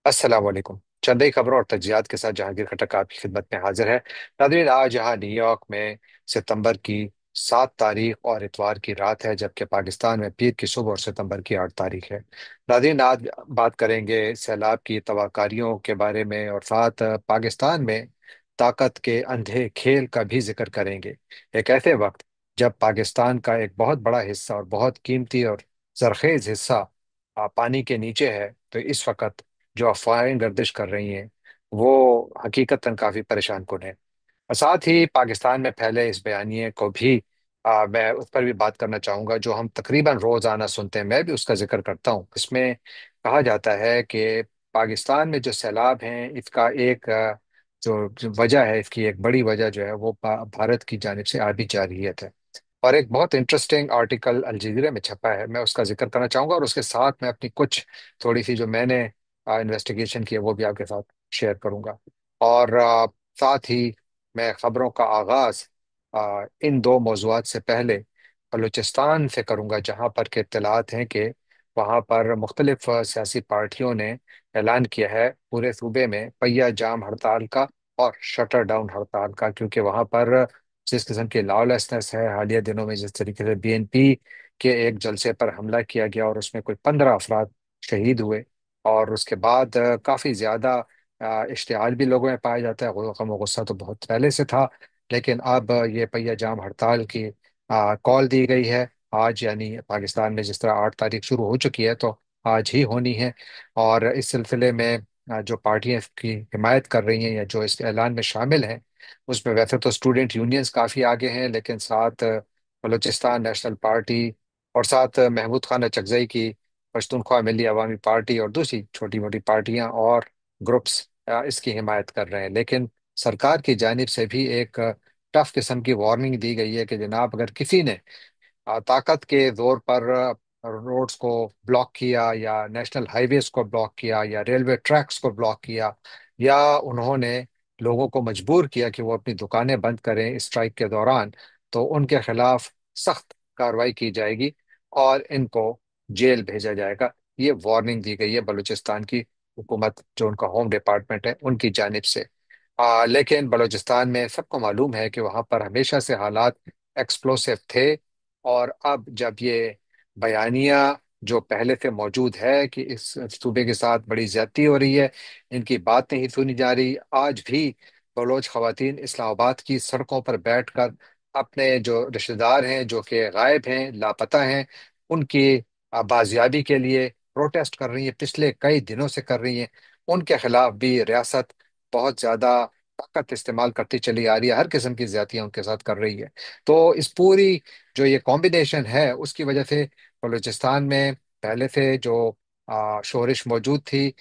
अस्सलाम वालेकुम। चंद ही खबरों और तजियात के साथ जहांगीर खटक आपकी खिदमत में हाजिर है। नादरीन, आज यहाँ न्यूयॉर्क में सितंबर की 7 तारीख और इतवार की रात है, जबकि पाकिस्तान में पीर की सुबह और सितंबर की 8 तारीख है। नादरीन, आज बात करेंगे सैलाब की तवाकारियों के बारे में और साथ पाकिस्तान में ताकत के अंधे खेल का भी जिक्र करेंगे। एक ऐसे वक्त जब पाकिस्तान का एक बहुत बड़ा हिस्सा और बहुत कीमती और जरखेज हिस्सा पानी के नीचे है, तो इस वक्त जो अफवाहें गर्दिश कर रही हैं वो हकीकतन काफी परेशान कुन है। और साथ ही पाकिस्तान में फैले इस बयानिए को भी मैं उस पर भी बात करना चाहूंगा, जो हम तकरीबन रोजाना सुनते हैं। मैं भी उसका जिक्र करता हूँ। इसमें कहा जाता है कि पाकिस्तान में जो सैलाब हैं इसका एक जो वजह है, इसकी एक बड़ी वजह जो है वो भारत की जानिब से आधी जारहियत है। और एक बहुत इंटरेस्टिंग आर्टिकल अल जजीरा में छपा है, मैं उसका जिक्र करना चाहूंगा, और उसके साथ मैं अपनी कुछ थोड़ी सी जो मैंने इन्वेस्टिगेशन की है वो भी आपके साथ शेयर करूंगा। और साथ ही मैं खबरों का आगाज इन दो मौजुआत से पहले बलूचिस्तान से करूंगा, जहां पर के इत्तलात हैं कि वहां पर मुख्तलिफ सियासी पार्टियों ने ऐलान किया है पूरे सूबे में पहिया जाम हड़ताल का और शटर डाउन हड़ताल का, क्योंकि वहां पर जिस किस्म की लॉलेसनेस है, हालिया दिनों में जिस तरीके से बीएनपी के एक जलसे पर हमला किया गया और उसमें कोई 15 अफराद शहीद हुए, और उसके बाद काफी ज्यादा इश्तियाल भी लोगों में पाया जाता है। गम और गुस्सा तो बहुत पहले से था, लेकिन अब ये पहिया जाम हड़ताल की कॉल दी गई है आज। यानी पाकिस्तान में जिस तरह 8 तारीख शुरू हो चुकी है, तो आज ही होनी है। और इस सिलसिले में जो पार्टियां इसकी हिमायत कर रही हैं या जो इस ऐलान में शामिल हैं, उसमें वैसे तो स्टूडेंट यूनियंस काफ़ी आगे हैं, लेकिन साथ बलूचिस्तान नेशनल पार्टी और साथ महमूद खान अचकजई की पश्तूनख्वा मिली अवामी पार्टी और दूसरी छोटी मोटी पार्टियां और ग्रुप्स इसकी हिमायत कर रहे हैं। लेकिन सरकार की जानिब से भी एक टफ किस्म की वार्निंग दी गई है कि जनाब, अगर किसी ने ताकत के जोर पर रोड्स को ब्लॉक किया या नेशनल हाईवेज को ब्लॉक किया या रेलवे ट्रैक्स को ब्लॉक किया, या उन्होंने लोगों को मजबूर किया कि वो अपनी दुकानें बंद करें स्ट्राइक के दौरान, तो उनके खिलाफ सख्त कार्रवाई की जाएगी और इनको जेल भेजा जाएगा। ये वार्निंग दी गई है बलूचिस्तान की हुकूमत, जो उनका होम डिपार्टमेंट है, उनकी जानिब से। लेकिन बलूचिस्तान में सबको मालूम है कि वहां पर हमेशा से हालात एक्सप्लोसिव थे, और अब जब ये बयानिया जो पहले से मौजूद है कि इस सूबे के साथ बड़ी ज्यादती हो रही है, इनकी बात नहीं सुनी जा रही। आज भी बलोच खवातीन इस्लामाबाद की सड़कों पर बैठकर अपने जो रिश्तेदार हैं जो कि गायब हैं, लापता हैं, उनकी बाजियाबी के लिए प्रोटेस्ट कर रही है, पिछले कई दिनों से कर रही हैं। उनके खिलाफ भी रियासत बहुत ज्यादा ताकत इस्तेमाल करती चली आ रही है, हर किस्म की ज्यादतियां उनके साथ कर रही है। तो इस पूरी जो ये कॉम्बिनेशन है उसकी वजह से बलूचिस्तान में पहले से जो शोरिश मौजूद थी,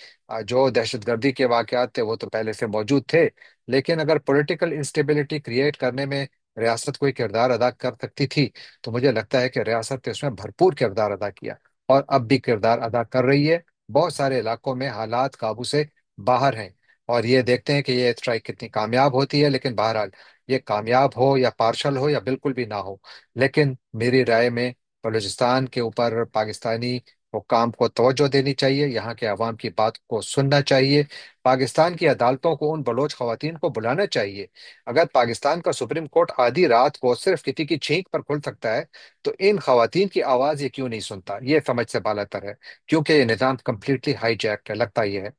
जो दहशतगर्दी के वाकयात थे वो तो पहले से मौजूद थे। लेकिन अगर पॉलिटिकल इंस्टेबिलिटी क्रिएट करने में रियासत कोई किरदार अदा कर सकती थी, तो मुझे लगता है कि रियासत ने उसमें भरपूर किरदार अदा किया और अब भी किरदार अदा कर रही है। बहुत सारे इलाकों में हालात काबू से बाहर हैं, और ये देखते हैं कि ये स्ट्राइक कितनी कामयाब होती है। लेकिन बहरहाल, ये कामयाब हो या पार्शल हो या बिल्कुल भी ना हो, लेकिन मेरी राय में बलूचिस्तान के ऊपर पाकिस्तानी हुक्काम को तवज्जो देनी चाहिए, यहाँ के अवाम की बात को सुनना चाहिए। पाकिस्तान की अदालतों को उन बलोच खवातीन को बुलाना चाहिए। अगर पाकिस्तान का सुप्रीम कोर्ट आधी रात को सिर्फ किसी की छींक पर खुल सकता है, तो इन खवातीन की आवाज ये क्यों नहीं सुनता? ये समझ से बालातर है, क्योंकि ये निज़ाम कम्प्लीटली हाईजैक्ड है, लगता ये है।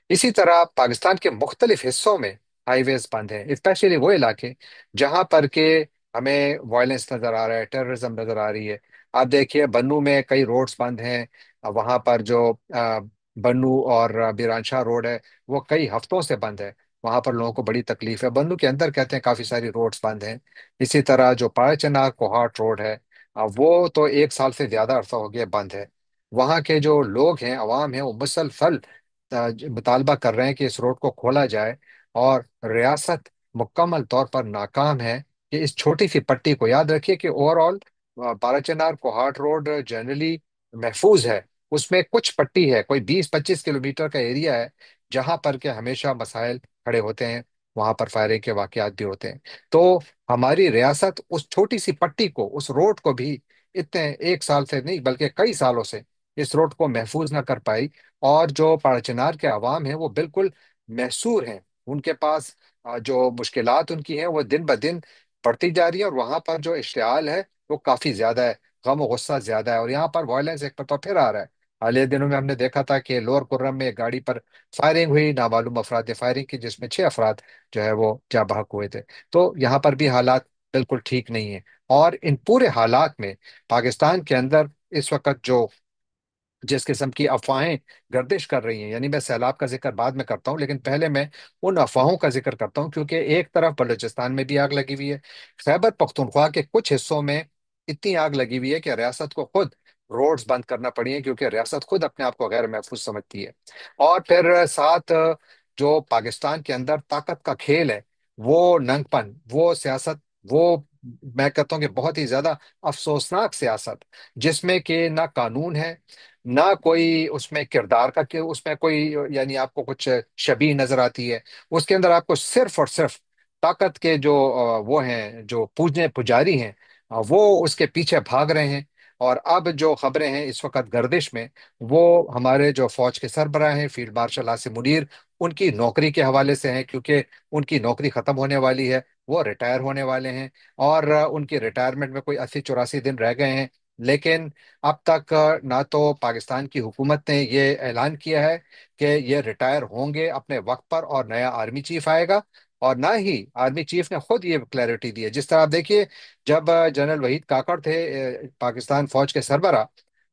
इसी तरह पाकिस्तान के मुख्तलिफ हिस्सों में हाईवेज बंद हैं, स्पेशली वो इलाके जहां पर के हमें वायलेंस नजर आ रहा है, टेररिज्म नजर आ रही है। आप देखिए, बन्नू में कई रोड्स बंद हैं। वहां पर जो बन्नू और बिरानशाह रोड है, वो कई हफ्तों से बंद है। वहां पर लोगों को बड़ी तकलीफ है। बन्नू के अंदर कहते हैं काफी सारी रोड्स बंद हैं। इसी तरह जो पाड़ाचनार कोहाट रोड है, वो तो 1 साल से ज्यादा अरसा हो गया बंद है। वहाँ के जो लोग हैं, अवाम है, वो मुसलसल मुतालबा कर रहे हैं कि इस रोड को खोला जाए। और रियासत मुकम्मल तौर पर नाकाम है कि इस छोटी सी पट्टी को, याद रखिए कि ओवरऑल बाराचनार कोहाट रोड जनरली महफूज है। उसमें कुछ पट्टी है, कोई 20-25 किलोमीटर का एरिया है जहां पर के हमेशा मसाइल खड़े होते हैं, वहां पर फायरिंग के वाकयात भी होते हैं। तो हमारी रियासत उस छोटी सी पट्टी को, उस रोड को भी इतने 1 साल से नहीं बल्कि कई सालों से इस रोड को महफूज ना कर पाई। और जो पाड़ाचिनार के अवाम है वो बिल्कुल महसूर हैं। उनके पास जो मुश्किलात उनकी हैं वो दिन ब दिन बढ़ती जा रही है, और वहां पर जो इश्तियाल है वो काफी ज्यादा है। गम और गुस्सा ज्यादा है, और यहाँ पर वायलेंस एक पर तो फिर आ रहा है। हालिया दिनों में हमने देखा था कि लोअर कुर्रम में एक गाड़ी पर फायरिंग हुई, नामालूम अफराद ने फायरिंग की, जिसमें 6 अफराद जो है वो जाँ बहक हुए थे। तो यहाँ पर भी हालात बिल्कुल ठीक नहीं है। और इन पूरे हालात में पाकिस्तान के अंदर इस वक्त जो जिस किस्म की अफवाहें गर्दिश कर रही हैं, यानी मैं सैलाब का जिक्र बाद में करता हूँ, लेकिन पहले मैं उन अफवाहों का जिक्र करता हूँ, क्योंकि एक तरफ बलूचिस्तान में भी आग लगी हुई है। खैबर पख्तूनख्वा के कुछ हिस्सों में इतनी आग लगी हुई है कि रियासत को खुद रोड्स बंद करना पड़ी है, क्योंकि रियासत खुद अपने आप को गैर महफूज समझती है। और फिर साथ जो पाकिस्तान के अंदर ताकत का खेल है, वो नंगपन, वो सियासत, वो मैं कहता हूँ कि बहुत ही ज्यादा अफसोसनाक सियासत, जिसमें कि ना कानून है, ना कोई उसमें किरदार का, कि उसमें कोई यानी आपको कुछ शबीह नजर आती है। उसके अंदर आपको सिर्फ और सिर्फ ताकत के जो वो हैं, जो पूजने पुजारी हैं, वो उसके पीछे भाग रहे हैं। और अब जो खबरें हैं इस वक्त गर्दिश में, वो हमारे जो फौज के सरबराह हैं फील्ड मार्शल आसिम मुनीर, उनकी नौकरी के हवाले से हैं, क्योंकि उनकी नौकरी खत्म होने वाली है, वो रिटायर होने वाले हैं। और उनकी रिटायरमेंट में कोई 80-84 दिन रह गए हैं। लेकिन अब तक ना तो पाकिस्तान की हुकूमत ने ये ऐलान किया है कि ये रिटायर होंगे अपने वक्त पर और नया आर्मी चीफ आएगा, और ना ही आर्मी चीफ ने खुद ये क्लैरिटी दी है। जिस तरह आप देखिए, जब जनरल वहीद काकड़ थे पाकिस्तान फौज के सरबरा,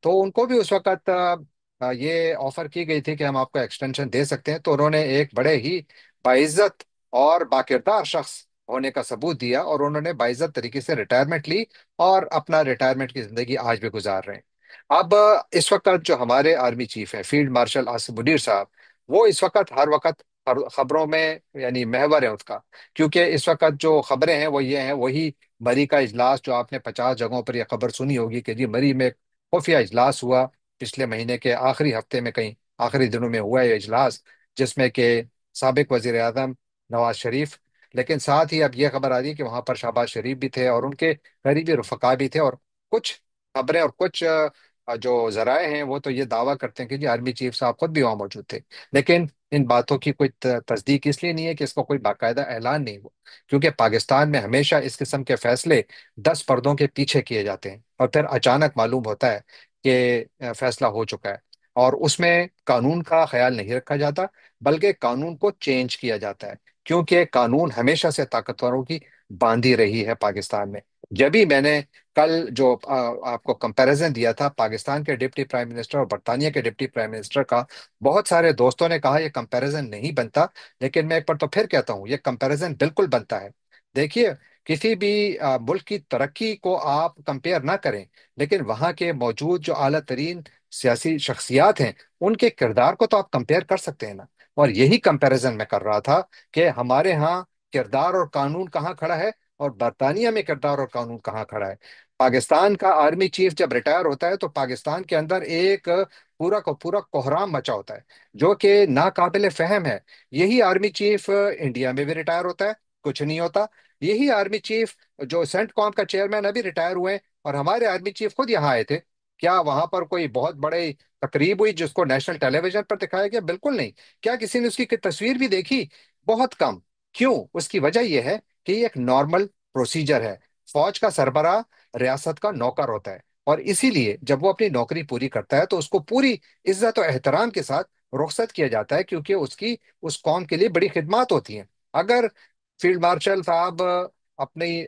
तो उनको भी उस वक्त ये ऑफर की गई थी कि हम आपको एक्सटेंशन दे सकते हैं, तो उन्होंने एक बड़े ही बाइज्जत और बाकिरदार शख्स होने का सबूत दिया, और उन्होंने बाइज्जत तरीके से रिटायरमेंट ली, और अपना रिटायरमेंट की जिंदगी आज भी गुजार रहे हैं। अब इस वक्त जो हमारे आर्मी चीफ हैं फील्ड मार्शल आसिम मुनीर साहब, वो इस वक्त हर वक्त खबरों में यानी महवर है उसका। क्योंकि इस वक्त जो खबरें हैं वो ये हैं, वही मरी का इजलास, जो आपने 50 जगहों पर यह खबर सुनी होगी कि जी मरी में खुफिया इजलास हुआ, पिछले महीने के आखिरी हफ्ते में, कहीं आखिरी दिनों में हुआ यह इजलास, जिसमें कि साबिक वजीर आजम नवाज शरीफ, लेकिन साथ ही अब यह खबर आ रही है कि वहां पर शहबाज शरीफ भी थे और उनके करीबी रुफका भी थे। और कुछ खबरें और कुछ जो जराए हैं वो तो ये दावा करते हैं कि जी आर्मी चीफ साहब खुद भी वहां मौजूद थे। लेकिन इन बातों की कोई तस्दीक इसलिए नहीं है कि इसका कोई बाकायदा ऐलान नहीं हुआ, क्योंकि पाकिस्तान में हमेशा इस किस्म के फैसले 10 पर्दों के पीछे किए जाते हैं, और फिर अचानक मालूम होता है कि फैसला हो चुका है, और उसमें कानून का ख्याल नहीं रखा जाता, बल्कि कानून को चेंज किया जाता है। क्योंकि कानून हमेशा से ताकतवरों की बांधी रही है पाकिस्तान में। जब भी मैंने कल जो आपको कंपैरिजन दिया था पाकिस्तान के डिप्टी प्राइम मिनिस्टर और बर्तानिया के डिप्टी प्राइम मिनिस्टर का, बहुत सारे दोस्तों ने कहा यह कंपैरिजन नहीं बनता। लेकिन मैं एक बार तो फिर कहता हूँ, यह कंपैरिजन बिल्कुल बनता है। देखिए, किसी भी मुल्क की तरक्की को आप कंपेयर ना करें, लेकिन वहां के मौजूद जो आला तरीन सियासी शख्सियात हैं, उनके किरदार को तो आप कंपेयर कर सकते हैं ना। और यही कंपैरिजन मैं कर रहा था कि हमारे यहाँ किरदार और कानून कहाँ खड़ा है, और बर्तानिया में किरदार और कानून कहाँ खड़ा है। पाकिस्तान का आर्मी चीफ जब रिटायर होता है तो पाकिस्तान के अंदर एक पूरा का पूरा कोहराम मचा होता है, जो कि नाकाबिल फहम है। यही आर्मी चीफ इंडिया में भी रिटायर होता है, कुछ नहीं होता। यही आर्मी चीफ जो सेंट कॉम का चेयरमैन अभी रिटायर हुए हैं, और हमारे आर्मी चीफ खुद यहाँ आए थे। क्या वहां पर कोई बहुत बड़े तकरीब हुई जिसको नेशनल टेलीविजन पर दिखाया गया? बिल्कुल नहीं। क्या किसी ने उसकी तस्वीर भी देखी? बहुत कम। क्यों? उसकी वजह यह है कि ये एक नॉर्मल प्रोसीजर है। फौज का सरबराह रियासत का नौकर होता है, और इसीलिए जब वो अपनी नौकरी पूरी करता है तो उसको पूरी इज्जत और एहतराम के साथ रुखसत किया जाता है, क्योंकि उसकी उस कौम के लिए बड़ी खिदमत होती हैं। अगर फील्ड मार्शल साहब अपनी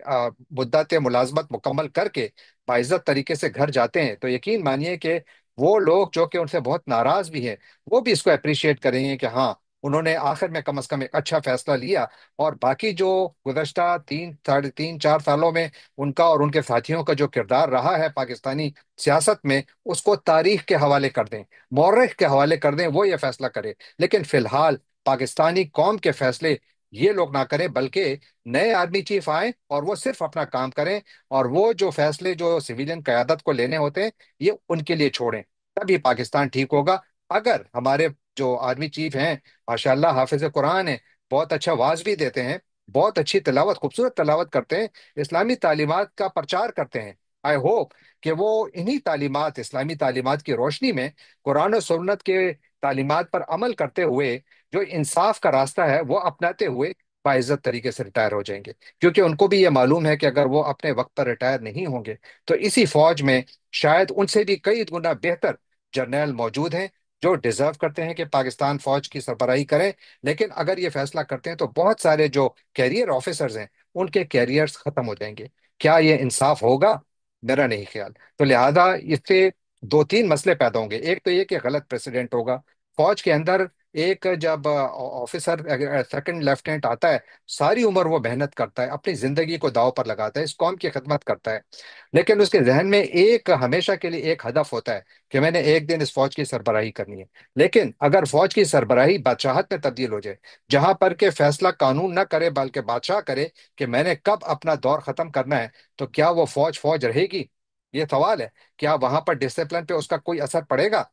मुद्दत मुलाजमत मुकम्मल करके बाइज्जत तरीके से घर जाते हैं, तो यकीन मानिए कि वो लोग जो कि उनसे बहुत नाराज भी हैं, वो भी इसको अप्रिशिएट करेंगे कि हाँ, उन्होंने आखिर में कम से कम एक अच्छा फैसला लिया। और बाकी जो गुज़श्ता 3 साढ़े 3 4 सालों में उनका और उनके साथियों का जो किरदार रहा है पाकिस्तानी सियासत में, उसको तारीख के हवाले कर दें, मौर्रिख के हवाले कर दें, वो ये फैसला करे। लेकिन फिलहाल पाकिस्तानी कौम के फैसले ये लोग ना करें, बल्कि नए आर्मी चीफ आए और वो सिर्फ अपना काम करें, और वो जो फैसले जो सिविलियन क्यादत को लेने होते हैं ये उनके लिए छोड़ें। तभी पाकिस्तान ठीक होगा। अगर हमारे जो आर्मी चीफ हैं, माशाल्लाह हाफिज कुरान है, बहुत अच्छा वाज भी देते हैं, बहुत अच्छी तिलावत, खूबसूरत तिलावत करते हैं, इस्लामी तालीमात का प्रचार करते हैं, आई होप कि वो इन्हीं तालीमात, इस्लामी तालीमात की रोशनी में, कुरान और सुन्नत के तालीमात पर अमल करते हुए जो इंसाफ का रास्ता है वो अपनाते हुए बाइज्जत तरीके से रिटायर हो जाएंगे। क्योंकि उनको भी ये मालूम है कि अगर वो अपने वक्त पर रिटायर नहीं होंगे तो इसी फौज में शायद उनसे भी कई गुना बेहतर जर्नैल मौजूद हैं जो डिजर्व करते हैं कि पाकिस्तान फौज की सरबराही करें। लेकिन अगर ये फैसला करते हैं तो बहुत सारे जो कैरियर ऑफिसर्स हैं उनके कैरियर्स खत्म हो जाएंगे। क्या ये इंसाफ होगा? मेरा नहीं ख्याल। तो लिहाजा इससे दो तीन मसले पैदा होंगे। एक तो ये कि गलत प्रेसिडेंट होगा फौज के अंदर। एक जब ऑफिसर सेकंड लेफ्टिनेंट आता है, सारी उम्र वो मेहनत करता है, अपनी जिंदगी को दांव पर लगाता है, इस कौम की खिदमत करता है। लेकिन उसके जहन में एक हमेशा के लिए एक हदफ होता है कि मैंने एक दिन इस फौज की सरबराही करनी है। लेकिन अगर फौज की सरबराही बादशाहत में तब्दील हो जाए, जहां पर के फैसला कानून न करे बल्कि बादशाह करे कि मैंने कब अपना दौर खत्म करना है, तो क्या वो फौज फौज रहेगी? ये सवाल है। क्या वहां पर डिसिप्लिन पे उसका कोई असर पड़ेगा?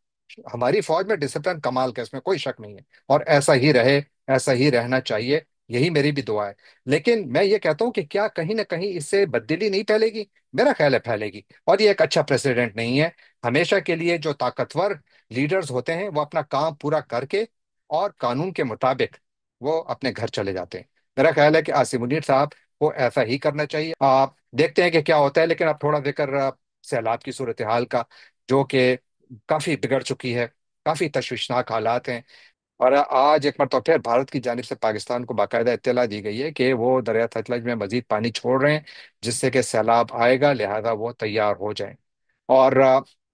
हमारी फौज में डिसिप्लिन कमाल का, इसमें कोई शक नहीं है, और ऐसा ही रहे, ऐसा ही रहना चाहिए। यही मेरी भी दुआ है। लेकिन मैं ये कहता हूं कि क्या कहीं ना कहीं इससे बददिली नहीं फैलेगी? मेरा ख्याल है फैलेगी, और ये एक अच्छा प्रेसिडेंट नहीं है। हमेशा के लिए जो ताकतवर लीडर्स होते हैं वो अपना काम पूरा करके और कानून के मुताबिक वो अपने घर चले जाते हैं। मेरा ख्याल है कि आसिम मुनीर साहब को ऐसा ही करना चाहिए। आप देखते हैं कि क्या होता है। लेकिन अब थोड़ा जिक्र सैलाब की सूरत हाल का, जो कि काफी बिगड़ चुकी है, काफी तशवीशनाक हालात हैं। और आज एक मरतबा फिर भारत की जानिब से पाकिस्तान को बाकायदा इत्तला दी गई है कि वो दरिया सतलज में मजीद पानी छोड़ रहे हैं, जिससे कि सैलाब आएगा, लिहाजा वो तैयार हो जाएं। और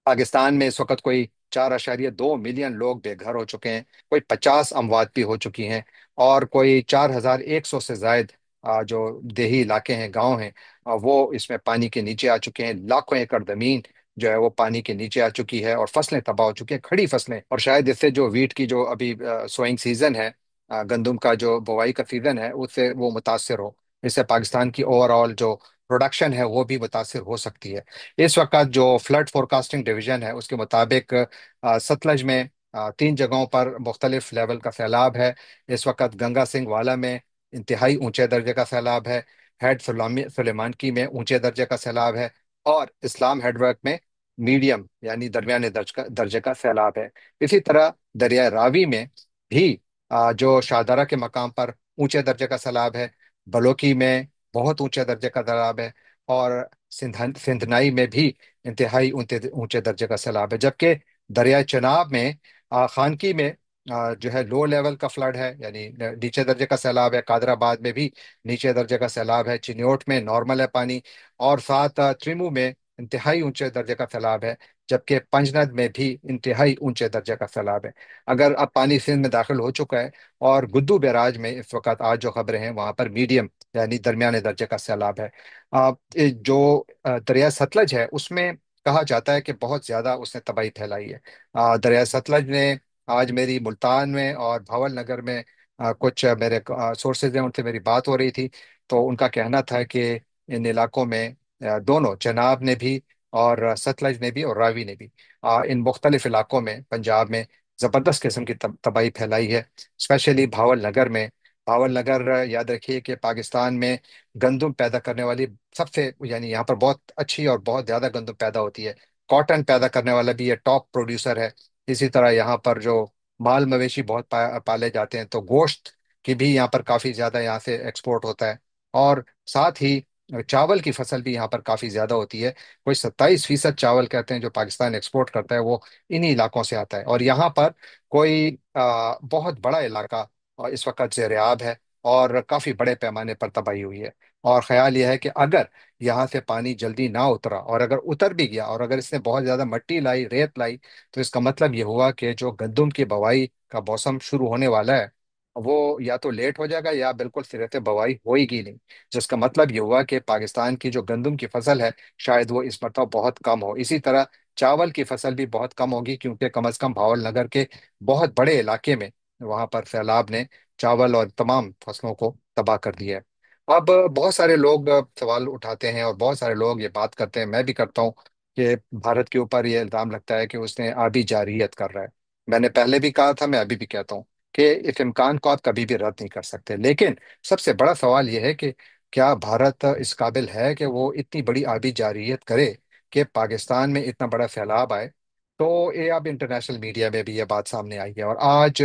पाकिस्तान में इस वक्त कोई 4.2 मिलियन लोग बेघर हो चुके हैं, कोई 50 अमवात भी हो चुकी हैं, और कोई 4,100 से जायद जो देही इलाके हैं, गांव हैं, वो इसमें पानी के नीचे आ चुके हैं। लाखों एकड़ जमीन जो है वो पानी के नीचे आ चुकी है, और फसलें तबाह हो चुकी हैं, खड़ी फसलें। और शायद इससे जो वीट की जो अभी सोइंग सीजन है, गंदम का जो बुवाई का सीजन है, उससे वो मुतासर हो। इससे पाकिस्तान की ओवरऑल जो प्रोडक्शन है वो भी मुतासर हो सकती है। इस वक्त जो फ्लड फोरकास्टिंग डिवीजन है उसके मुताबिक सतलज में 3 जगहों पर मुख्तलिफ लेवल का सैलाब है। इस वक्त गंगा सिंह वाला में इंतहाई ऊंचे दर्जे का सैलाब है, हेड सुलेमानकी में ऊंचे दर्जे का सैलाब है, और इस्लाम हेडवर्क में मीडियम यानी दरमियाने दर्जे का सैलाब है। इसी तरह दरिया रावी में भी जो शाहदरा के मकाम पर ऊंचे दर्जे का सैलाब है, बलोकी में बहुत ऊंचे दर्जे का सैलाब है, और सिंधनाई में भी इंतहाई ऊंचे ऊंचे दर्जे का सैलाब है। जबकि दरिया चनाब में खानकी में जो है लो लेवल का फ्लड है, यानी नीचे दर्जे का सैलाब है। कादराबाद में भी नीचे दर्जे का सैलाब है। चिन्योट में नॉर्मल है पानी, और साथ त्रिमू में इंतहाई ऊंचे दर्जे का सैलाब है। जबकि पंजनद में भी इंतहाई ऊंचे दर्जे का सैलाब है। अगर अब पानी सिंध में दाखिल हो चुका है, और गुद्दू बैराज में इस वक्त आज जो खबरें हैं वहां पर मीडियम यानी दरमियाने दर्जे का सैलाब है। जो दरिया सतलज है उसमें कहा जाता है कि बहुत ज्यादा उसने तबाही फैलाई है। दरिया सतलज ने आज मेरी मुल्तान में और भावल नगर में कुछ मेरे सोर्सेज हैं, उनसे मेरी बात हो रही थी। तो उनका कहना था कि इन इलाकों में दोनों चनाब ने भी और सतलज ने भी और रावी ने भी इन मुख्तलिफ इलाकों में पंजाब में जबरदस्त किस्म की तबाही फैलाई है। स्पेशली भावल नगर में। भावल नगर याद रखिए कि पाकिस्तान में गंदम पैदा करने वाली सबसे, यानी यहाँ पर बहुत अच्छी और बहुत ज्यादा गंदम पैदा होती है। कॉटन पैदा करने वाला भी ये टॉप प्रोड्यूसर है। इसी तरह यहाँ पर जो माल मवेशी बहुत पाले जाते हैं, तो गोश्त की भी यहाँ पर काफी ज्यादा यहाँ से एक्सपोर्ट होता है। और साथ ही चावल की फसल भी यहाँ पर काफी ज्यादा होती है। कोई 27% चावल कहते हैं जो पाकिस्तान एक्सपोर्ट करता है वो इन्हीं इलाकों से आता है। और यहाँ पर कोई बहुत बड़ा इलाका इस वक्त ज़ेर-ए-आब है, और काफी बड़े पैमाने पर तबाही हुई है। और ख्याल यह है कि अगर यहाँ से पानी जल्दी ना उतरा, और अगर उतर भी गया, और अगर इसने बहुत ज्यादा मिट्टी लाई, रेत लाई, तो इसका मतलब ये हुआ कि जो गंदम की बुवाई का मौसम शुरू होने वाला है वो या तो लेट हो जाएगा या बिल्कुल सिरे से बुवाई होएगी नहीं। जिसका मतलब ये हुआ कि पाकिस्तान की जो गंदम की फसल है शायद वो इस मरतबा बहुत कम हो। इसी तरह चावल की फसल भी बहुत कम होगी, क्योंकि कम अज कम भावल नगर के बहुत बड़े इलाके में वहां पर सैलाब ने चावल और तमाम फसलों को तबाह कर दिया है। अब बहुत सारे लोग सवाल उठाते हैं और बहुत सारे लोग ये बात करते हैं, मैं भी करता हूँ, कि भारत के ऊपर ये इल्जाम लगता है कि उसने आबी जारहियत कर रहा है। मैंने पहले भी कहा था, मैं अभी भी कहता हूँ कि इस इम्कान को आप कभी भी रद्द नहीं कर सकते। लेकिन सबसे बड़ा सवाल यह है कि क्या भारत इस काबिल है कि वो इतनी बड़ी आबी जारहियत करे कि पाकिस्तान में इतना बड़ा सैलाब आए। तो ये अब इंटरनेशनल मीडिया में भी ये बात सामने आई है। और आज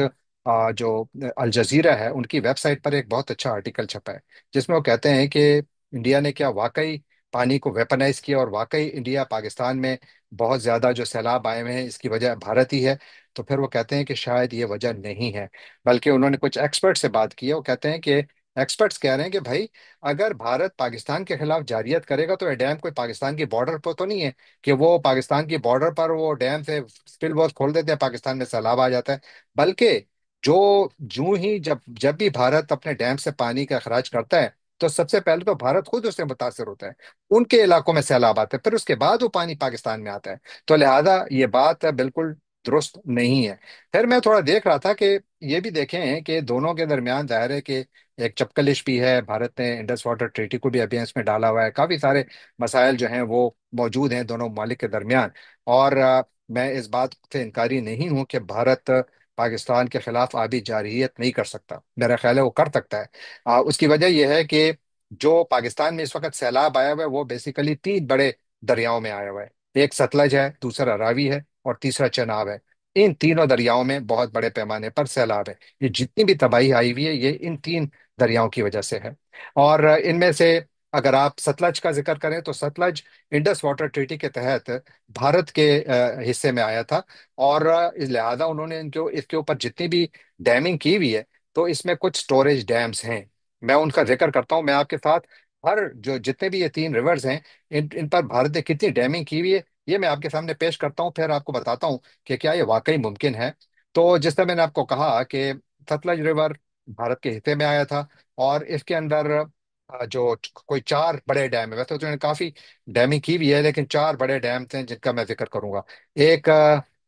जो अल जजीरा है उनकी वेबसाइट पर एक बहुत अच्छा आर्टिकल छपा है, जिसमें वो कहते हैं कि इंडिया ने क्या वाकई पानी को वेपनाइज किया, और वाकई इंडिया पाकिस्तान में बहुत ज्यादा जो सैलाब आए हुए हैं इसकी वजह भारत ही है। तो फिर वो कहते हैं कि शायद ये वजह नहीं है, बल्कि उन्होंने कुछ एक्सपर्ट से बात की है। वो कहते हैं कि एक्सपर्ट्स कह रहे हैं कि भाई, अगर भारत पाकिस्तान के खिलाफ जारियत करेगा तो ये डैम कोई पाकिस्तान की बॉर्डर पर तो नहीं है कि वो पाकिस्तान की बॉर्डर पर वो डैम से स्पिल बोर्ड खोल देते हैं, पाकिस्तान में सैलाब आ जाता है। बल्कि जो जूं ही जब जब भी भारत अपने डैम से पानी का अखराज करता है, तो सबसे पहले तो भारत खुद उससे मुतासर होता है, उनके इलाकों में सैलाब आते हैं, फिर उसके बाद वो पानी पाकिस्तान में आता है। तो लिहाजा ये बात बिल्कुल दुरुस्त नहीं है। फिर मैं थोड़ा देख रहा था कि ये भी देखे हैं कि दोनों के दरमियान जाहिर है कि एक चपकलिश भी है। भारत ने इंडस वाटर ट्रीटी को भी अभी इसमें डाला हुआ है। काफी सारे मसाइल जो हैं वो मौजूद हैं दोनों ममालिक के दरमियान। और मैं इस बात से इनकारी नहीं हूं कि भारत पाकिस्तान के खिलाफ आबी जारहियत नहीं कर सकता। मेरा ख्याल है वो कर सकता है। उसकी वजह यह है कि जो पाकिस्तान में इस वक्त सैलाब आया हुआ है वो बेसिकली तीन बड़े दरियाओं में आया हुआ है। एक सतलज है, दूसरा रावी है, और तीसरा चेनाब है। इन तीनों दरियाओं में बहुत बड़े पैमाने पर सैलाब है। ये जितनी भी तबाही आई हुई है ये इन तीन दरियाओं की वजह से है। और इनमें से अगर आप सतलज का जिक्र करें तो सतलज इंडस वाटर ट्रीटी के तहत भारत के हिस्से में आया था। और इस लिहाजा उन्होंने इनके इसके ऊपर जितनी भी डैमिंग की हुई है, तो इसमें कुछ स्टोरेज डैम्स हैं। मैं उनका जिक्र करता हूं। मैं आपके साथ हर जो जितने भी ये तीन रिवर्स हैं, इन पर भारत ने कितनी डैमिंग की हुई है ये मैं आपके सामने पेश करता हूँ, फिर आपको बताता हूँ कि क्या ये वाकई मुमकिन है। तो जिस तरह मैंने आपको कहा कि सतलज रिवर भारत के हिस्से में आया था, और इसके अंदर जो कोई चार बड़े डैम है। वैसे तो उन्होंने काफी डैमिंग की भी है, लेकिन चार बड़े डैम हैं जिनका मैं जिक्र करूंगा। एक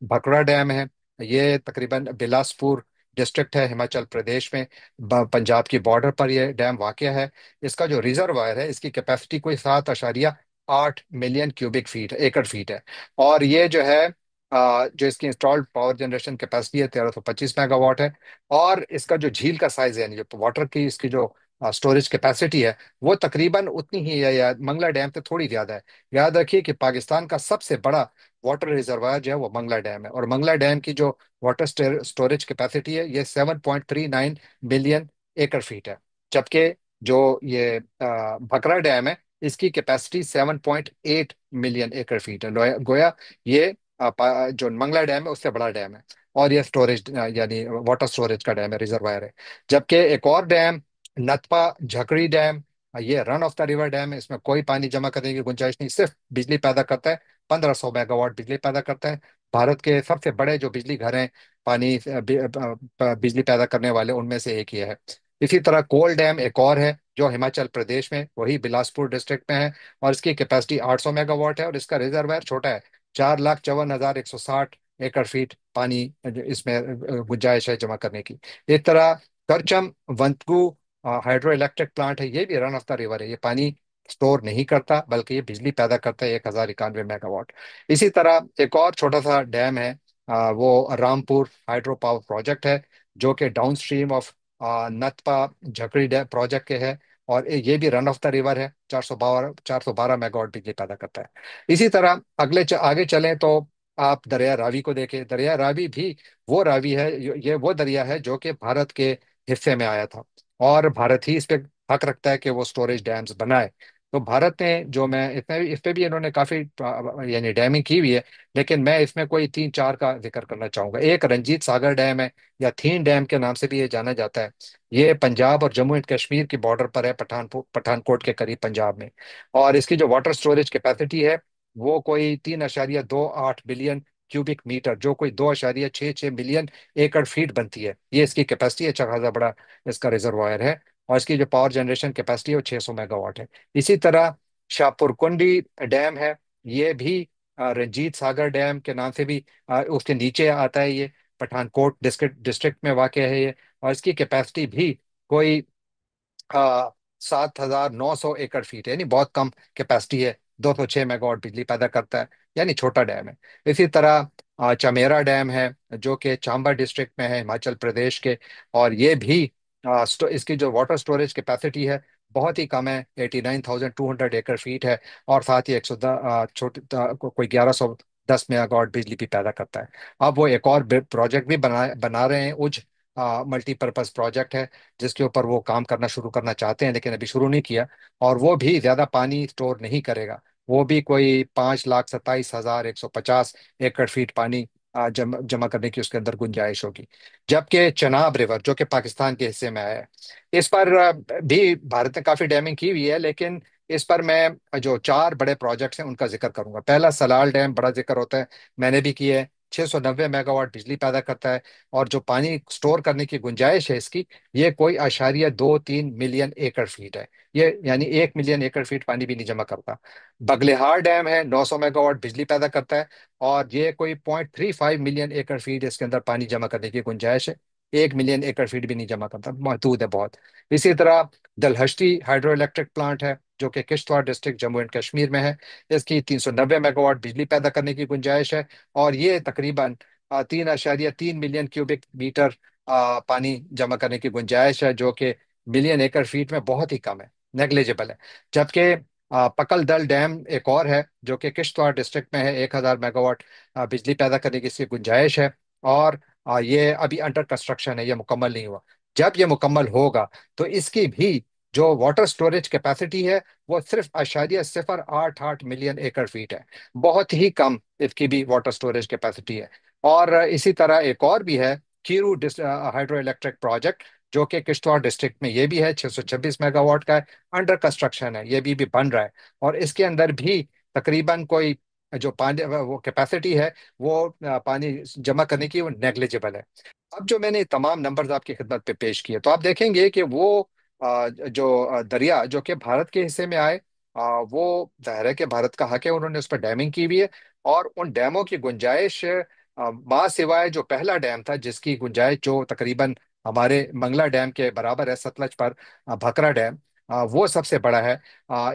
भखड़ा डैम है। ये तकरीबन बिलासपुर डिस्ट्रिक्ट है हिमाचल प्रदेश में, पंजाब की बॉर्डर पर यह डैम वाक़ है। इसका जो रिजर्वायर है इसकी कैपेसिटी कोई 7.8 मिलियन क्यूबिक फीट एकड़ फीट है। और ये जो है जो इसकी इंस्टॉल्ड पावर जनरेशन कैपेसिटी है 1325 मेगावाट है। और इसका जो झील का साइज है, यानी जो वाटर की इसकी जो स्टोरेज कैपेसिटी है, वो तकरीबन उतनी ही है या मंगला डैम से थोड़ी ज्यादा है। याद रखिए कि पाकिस्तान का सबसे बड़ा वाटर रिजर्वायर जो है वो मंगला डैम है, और मंगला डैम की जो वाटर स्टोरेज कैपेसिटी है ये 7.39 मिलियन एकड़ फीट है। जबकि जो ये भकरा डैम है इसकी कैपेसिटी 7.8 मिलियन एकड़ फीट है। गोया ये जो मंगला डैम है उससे बड़ा डैम है। और ये स्टोरेज यानी वाटर स्टोरेज का डैम है, रिजर्वायर है। जबकि एक और डैम नथपा झकड़ी डैम, ये run of the river dam है। इसमें कोई पानी जमा करने की गुंजाइश नहीं, सिर्फ बिजली पैदा करता है। 1500 मेगावाट बिजली पैदा करता है। भारत के सबसे बड़े जो बिजली घर हैं पानी बिजली पैदा करने वाले, उनमें से एक ये है। इसी तरह कोल डैम एक और है जो हिमाचल प्रदेश में, वही बिलासपुर डिस्ट्रिक्ट में है। और इसकी कैपेसिटी 800 मेगावाट है, और इसका रिजर्वायर छोटा है। 4,54,160 एकड़ फीट पानी इसमें गुंजाइश है जमा करने की। इस तरह करचम वंतगु हाइड्रो इलेक्ट्रिक प्लांट है, ये भी रन ऑफ द रिवर है। ये पानी स्टोर नहीं करता बल्कि ये बिजली पैदा करता है 1,091 मेगावाट। इसी तरह एक और छोटा सा डैम है, वो रामपुर हाइड्रो पावर प्रोजेक्ट है, जो कि downstream of Nathpa Jhakri dam project के है। और ये भी रन ऑफ द रिवर है, 412 मेगावाट बिजली पैदा करता है। इसी तरह आगे चलें तो आप दरिया रावी को देखें। दरिया रावी भी वो रावी है, ये वो दरिया है जो कि भारत के हिस्से में आया था, और भारत ही इस पे हक रखता है कि वो स्टोरेज डैम्स बनाए। तो भारत ने जो मैं इसमें इस पे भी इन्होंने काफी यानी डैमिंग की हुई है। लेकिन मैं इसमें कोई तीन चार का जिक्र करना चाहूंगा। एक रंजीत सागर डैम है, या थीन डैम के नाम से भी ये जाना जाता है। ये पंजाब और जम्मू एंड कश्मीर की बॉर्डर पर है, पठानकोट के करीब पंजाब में। और इसकी जो वाटर स्टोरेज कैपेसिटी है वो कोई 3.28 बिलियन क्यूबिक मीटर, जो कोई 2.66 मिलियन एकड़ फीट बनती है। ये इसकी कैपेसिटी है, अच्छा खासा बड़ा इसका रिजर्वायर है। और इसकी जो पावर जनरेशन कैपेसिटी है वो 600 मेगावाट है। इसी तरह शाहपुरकुंडी डैम है। ये भी रंजीत सागर डैम के नाम से भी उसके नीचे आता है। ये पठानकोट डिस्ट्रिक्ट में वाक़ है ये। और इसकी कैपेसिटी भी कोई 7,900 एकड़ फीट है, यानी बहुत कम कैपेसिटी है। 206 मेगावाट बिजली पैदा करता है, यानी छोटा डैम है। इसी तरह चमेरा डैम है जो कि चांबा डिस्ट्रिक्ट में है हिमाचल प्रदेश के। और ये भी इसकी जो वाटर स्टोरेज कैपेसिटी है बहुत ही कम है, 89,200 एकड़ फीट है। और साथ ही 110 छोटे कोई 1110 मेगावाट बिजली भी पैदा करता है। अब वो एक और प्रोजेक्ट भी बना रहे हैं, उज मल्टीपर्पज प्रोजेक्ट है, जिसके ऊपर वो काम करना शुरू करना चाहते हैं, लेकिन अभी शुरू नहीं किया। और वो भी ज्यादा पानी स्टोर नहीं करेगा। वो भी कोई 5,27,150 एकड़ फीट पानी जमा करने की उसके अंदर गुंजाइश होगी। जबकि चनाब रिवर जो कि पाकिस्तान के हिस्से में है, इस पर भी भारत ने काफी डैमिंग की हुई है। लेकिन इस पर मैं जो चार बड़े प्रोजेक्ट्स हैं उनका जिक्र करूंगा। पहला सलाल डैम, बड़ा जिक्र होता है, मैंने भी किया है। 690 मेगावाट बिजली पैदा करता है। और जो पानी स्टोर करने की गुंजाइश है इसकी, ये कोई 0.23 मिलियन एकड़ फीट है। ये यानी 1 मिलियन एकड़ फीट पानी भी नहीं जमा करता। बगलेहार डैम है, 900 मेगावाट बिजली पैदा करता है। और ये कोई 0.35 मिलियन एकड़ फीट इसके अंदर पानी जमा करने की गुंजाइश है। 1 मिलियन एकड़ फीट भी नहीं जमा करता, महदूद है बहुत। इसी तरह दलहश्ती हाइड्रो इलेक्ट्रिक प्लांट है, जो कि किश्तवाड़ डिस्ट्रिक्ट जम्मू एंड कश्मीर में है। इसकी 390 मेगावाट बिजली पैदा करने की गुंजाइश है। और ये तकरीबन 3.3 मिलियन क्यूबिक मीटर पानी जमा करने की गुंजाइश है, जो कि मिलियन एकड़ फीट में बहुत ही कम है, नेग्लिजिबल है। जबकि पकल दल डैम एक और है, जो कि किश्तवाड़ डिस्ट्रिक्ट में है। 1,000 मेगावाट बिजली पैदा करने की इसकी गुंजाइश है। और ये अभी अंडर कंस्ट्रक्शन है, ये मुकम्मल नहीं हुआ। जब ये मुकम्मल होगा तो इसकी भी जो वाटर स्टोरेज कैपेसिटी है, वो सिर्फ 0.088 मिलियन एकड़ फीट है। बहुत ही कम इसकी भी वाटर स्टोरेज कैपेसिटी है। और इसी तरह एक और भी है, कीरू हाइड्रो इलेक्ट्रिक प्रोजेक्ट, जो कि किश्तवाड़ डिस्ट्रिक्ट में ये भी है, 626 मेगावाट का है। अंडर कंस्ट्रक्शन है, ये भी बन रहा है। और इसके अंदर भी तकरीबन कोई जो पानी वो कैपेसिटी है, वो पानी जमा करने की, वो नेग्लिजिबल है। अब जो मैंने तमाम नंबर्स आपकी खिदमत पे पेश किए, तो आप देखेंगे कि वो जो दरिया जो कि भारत के हिस्से में आए, वो जाहिर है कि भारत का हक है, उन्होंने उस पर डैमिंग की हुई है। और उन डैमों की गुंजाइश माँ सिवाय जो पहला डैम था, जिसकी गुंजाइश जो तकरीबन हमारे मंगला डैम के बराबर है, सतलज पर भखरा डैम, वो सबसे बड़ा है।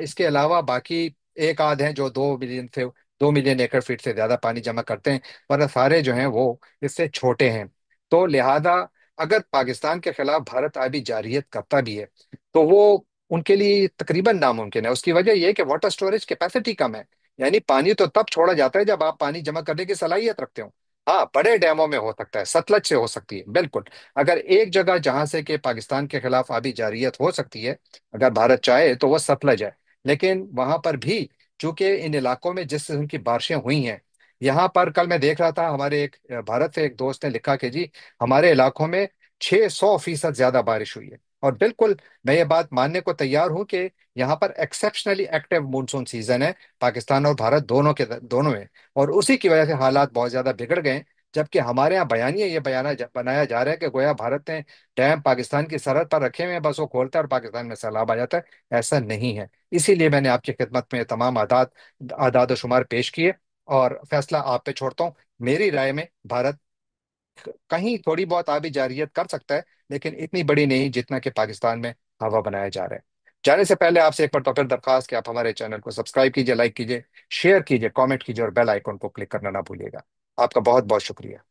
इसके अलावा बाकी एक आध हैं जो 2 मिलियन एकड़ फीट से ज्यादा पानी जमा करते हैं, वरना सारे जो हैं वो इससे छोटे हैं। तो लिहाजा अगर पाकिस्तान के खिलाफ भारत आबी जारियत करता भी है, तो वो उनके लिए तकरीबन नामुमकिन है। उसकी वजह यह है कि वाटर स्टोरेज कैपेसिटी कम है। यानी पानी तो तब छोड़ा जाता है जब आप पानी जमा करने की सलाहियत रखते हो। हाँ, बड़े डैमों में हो सकता है, सतलज से हो सकती है बिल्कुल। अगर एक जगह जहां से कि पाकिस्तान के खिलाफ आबी जारियत हो सकती है, अगर भारत चाहे, तो वह सतलज है। लेकिन वहां पर भी चूंकि इन इलाकों में जिस किस्म की बारिशें हुई हैं, यहाँ पर कल मैं देख रहा था, हमारे एक भारत से एक दोस्त ने लिखा कि जी, हमारे इलाकों में 600% ज्यादा बारिश हुई है। और बिल्कुल मैं ये बात मानने को तैयार हूं कि यहाँ पर एक्सेप्शनली एक्टिव मानसून सीजन है, पाकिस्तान और भारत दोनों में। और उसी की वजह से हालात बहुत ज्यादा बिगड़ गए हैं। जबकि हमारे यहाँ बयानिया ये बनाया जा रहा है कि गोया भारत ने डैम पाकिस्तान की सरहद पर रखे हुए हैं, बस वो खोलता है और पाकिस्तान में सैलाब आ जाता है। ऐसा नहीं है। इसीलिए मैंने आपकी खिदमत में तमाम आदाद शुमार पेश किए। और फैसला आप पे छोड़ता हूँ। मेरी राय में भारत कहीं थोड़ी बहुत आबी जारियत कर सकता है, लेकिन इतनी बड़ी नहीं जितना कि पाकिस्तान में हवा बनाया जा रहा है। जाने से पहले आपसे एक बार तो फिर दरखास्त कि आप हमारे चैनल को सब्सक्राइब कीजिए, लाइक कीजिए, शेयर कीजिए, कमेंट कीजिए और बेल आइकन को क्लिक करना ना भूलिएगा। आपका बहुत बहुत शुक्रिया।